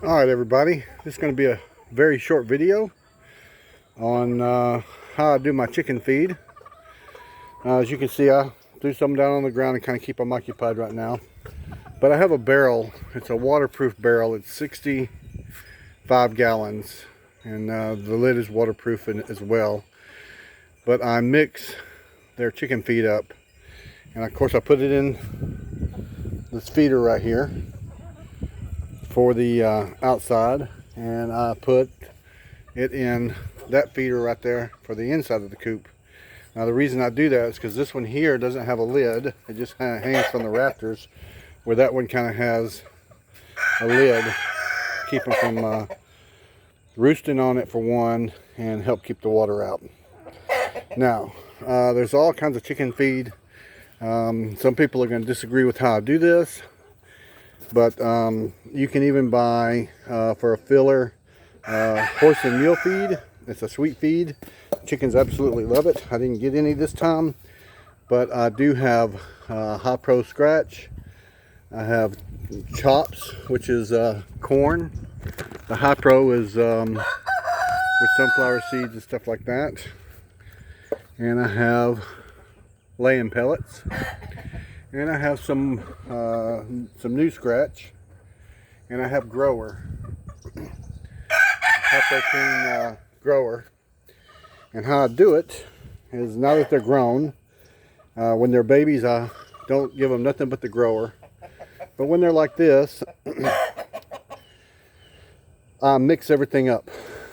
Alright everybody, this is going to be a very short video on how I do my chicken feed. As you can see, I threw some down on the ground and kind of keep them occupied right now. But I have a barrel, it's a waterproof barrel, it's 65 gallons, and the lid is waterproof as well. But I mix their chicken feed up, and of course I put it in this feeder right here for the outside, and I put it in that feeder right there for the inside of the coop. Now the reason I do that is because this one here doesn't have a lid. It just kind of hangs from the rafters, where that one kind of has a lid, keep them from roosting on it for one, and help keep the water out. Now there's all kinds of chicken feed. Some people are going to disagree with how I do this, but you can even buy for a filler horse and mule feed. It's a sweet feed. Chickens absolutely love it. I didn't get any this time, but I do have High Pro Scratch. I have Chops, which is corn. The High Pro is with sunflower seeds and stuff like that. And I have laying pellets. And I have some new Scratch. And I have Grower. High protein grower. And how I do it is, now that they're grown, when they're babies I don't give them nothing but the grower. But when they're like this, I mix everything up.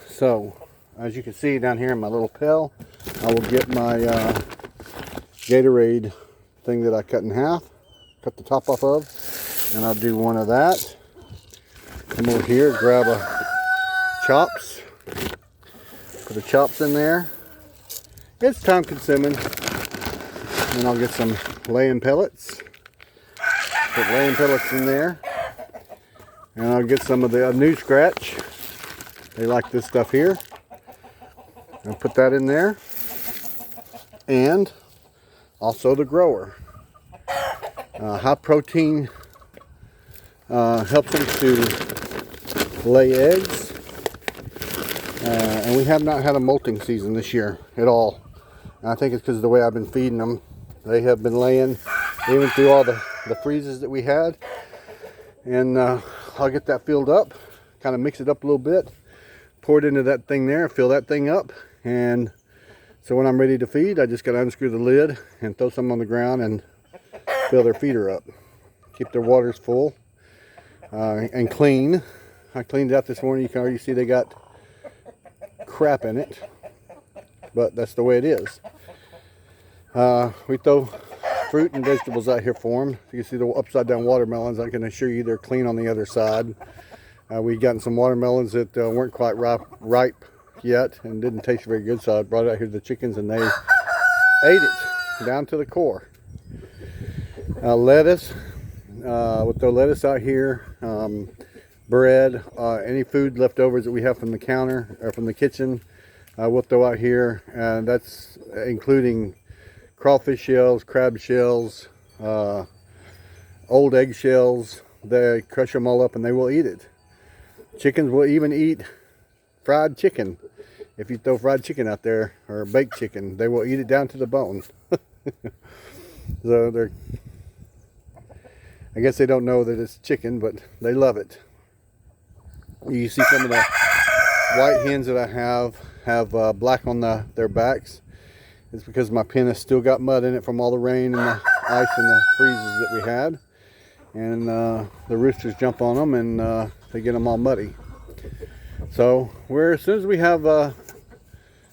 So as you can see down here in my little pail, I will get my Gatorade thing that I cut in half, cut the top off of, and I'll do one of that. Come over here, grab a Chops, put the Chops in there. It's time consuming. And I'll get some laying pellets, put laying pellets in there, and I'll get some of the new Scratch. They like this stuff here. I'll put that in there, and also the grower. High protein helps them to lay eggs. And we have not had a molting season this year at all. And I think it's because of the way I've been feeding them. They have been laying even through all the freezes that we had. And I'll get that filled up, kind of mix it up a little bit, pour it into that thing there, fill that thing up. And so when I'm ready to feed, I just got to unscrew the lid and throw some on the ground and fill their feeder up. Keep their waters full and clean. I cleaned it out this morning. You can already see they got crap in it, but that's the way it is. We throw fruit and vegetables out here for them. You can see the upside down watermelons. I can assure you they're clean on the other side. We'd gotten some watermelons that weren't quite ripe yet and didn't taste very good, so I brought it out here to the chickens and they ate it down to the core. Lettuce, we'll throw lettuce out here. Bread, any food leftovers that we have from the counter or from the kitchen, we'll throw out here, and that's including crawfish shells, crab shells, old egg shells. They crush them all up and they will eat it. Chickens will even eat fried chicken. If you throw fried chicken out there, or baked chicken, they will eat it down to the bone. So I guess they don't know that it's chicken, but they love it. You see some of the white hens that I have black on their backs. It's because my pen has still got mud in it from all the rain and the ice and the freezes that we had. And the roosters jump on them and they get them all muddy. So as soon as we have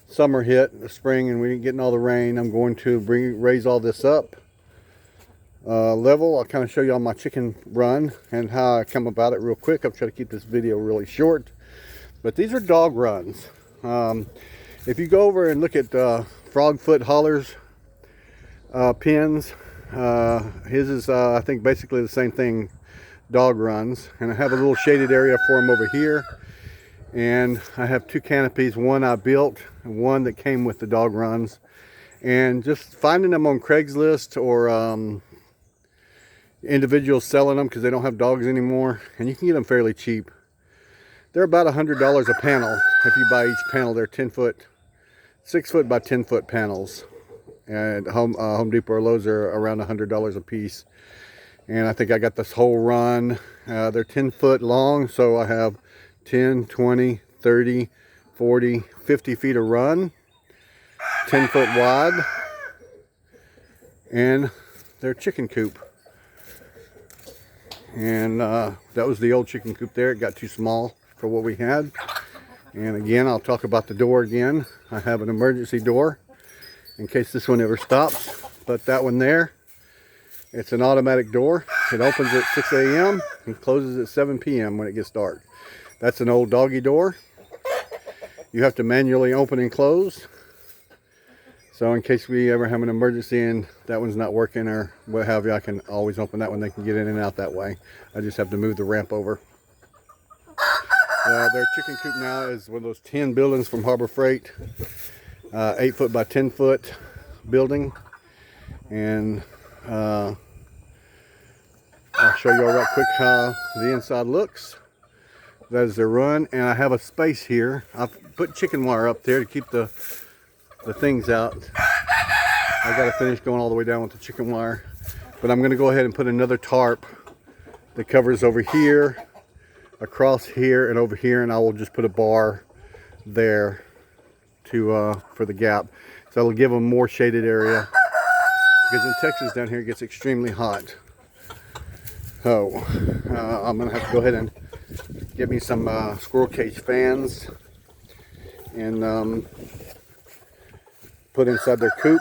summer hit, the spring, and we ain't getting all the rain, I'm going to raise all this up level. I'll kind of show you on my chicken run and how I come about it real quick. I'll try to keep this video really short, but these are dog runs. If you go over and look at Frogfoot Holler's pins, his is I think basically the same thing, dog runs. And I have a little shaded area for him over here, and I have two canopies, one I built and one that came with the dog runs. And just finding them on Craigslist or individuals selling them because they don't have dogs anymore, and you can get them fairly cheap. They're about $100 a panel. If you buy each panel, they're 6 foot by 10 foot panels. And Home Depot or Lowe's are around $100 a piece. And I think I got this whole run. They're 10 foot long, so I have 10, 20, 30, 40, 50 feet of run. 10 foot wide. And they're chicken coop. And that was the old chicken coop there. It got too small for what we had. And again, I'll talk about the door again. I have an emergency door in case this one ever stops. But that one there, it's an automatic door. It opens at 6 a.m. and closes at 7 p.m. when it gets dark. That's an old doggy door. You have to manually open and close. So in case we ever have an emergency and that one's not working or what have you, I can always open that one. They can get in and out that way. I just have to move the ramp over. Their chicken coop now is one of those 10 buildings from Harbor Freight. 8 foot by 10 foot building. And I'll show you all right quick how the inside looks. That is their run. And I have a space here. I've put chicken wire up there to keep the things out. I got to finish going all the way down with the chicken wire, but I'm going to go ahead and put another tarp that covers over here, across here, and over here, and I will just put a bar there to for the gap, so it'll give them more shaded area, because in Texas down here it gets extremely hot. So I'm going to have to go ahead and get me some squirrel cage fans and put inside their coop.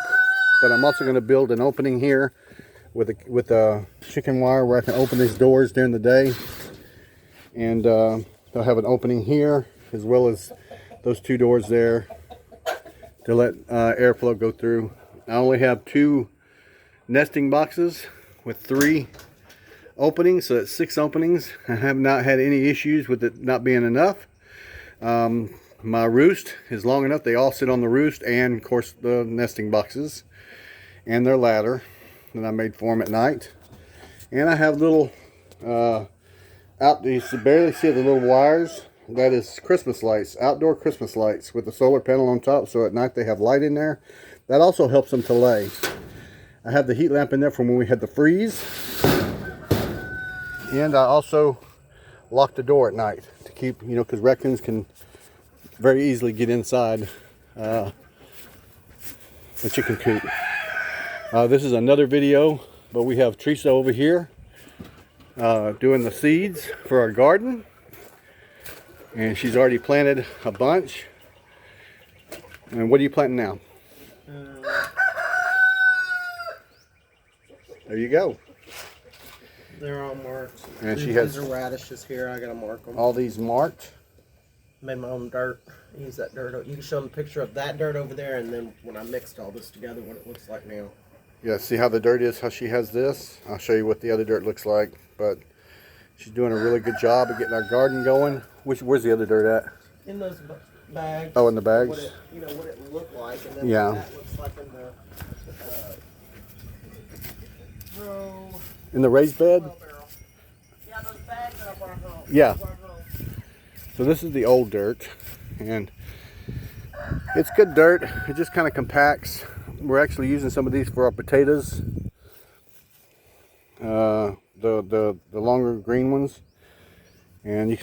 But I'm also going to build an opening here with a chicken wire where I can open these doors during the day, and they'll have an opening here as well as those 2 doors there to let airflow go through. I only have 2 nesting boxes with 3 openings, so that's 6 openings. I have not had any issues with it not being enough. My roost is long enough. They all sit on the roost, and of course the nesting boxes and their ladder that I made for them at night. And I have little you can barely see the little wires. That is Christmas lights, outdoor Christmas lights with a solar panel on top, so at night they have light in there. That also helps them to lay. I have the heat lamp in there from when we had the freeze, and I also lock the door at night to keep, because raccoons can very easily get inside the chicken coop. This is another video, but we have Teresa over here doing the seeds for our garden, and she's already planted a bunch. And what are you planting now? There you go. They're all marked. And she has these are radishes here. I gotta mark them. all these marked. Made my own dirt. Use that dirt. You can show them a picture of that dirt over there, and then when I mixed all this together, what it looks like now. Yeah, see how the dirt is, how she has this? I'll show you what the other dirt looks like. But she's doing a really good job of getting our garden going. Where's the other dirt at? In those bags. Oh, in the bags? What it looked like, and then yeah. what that looks like in the row. In the raised bed? Yeah, those bags that I brought home. Yeah. So this is the old dirt, and it's good dirt. It just kind of compacts. We're actually using some of these for our potatoes, the longer green ones, and you can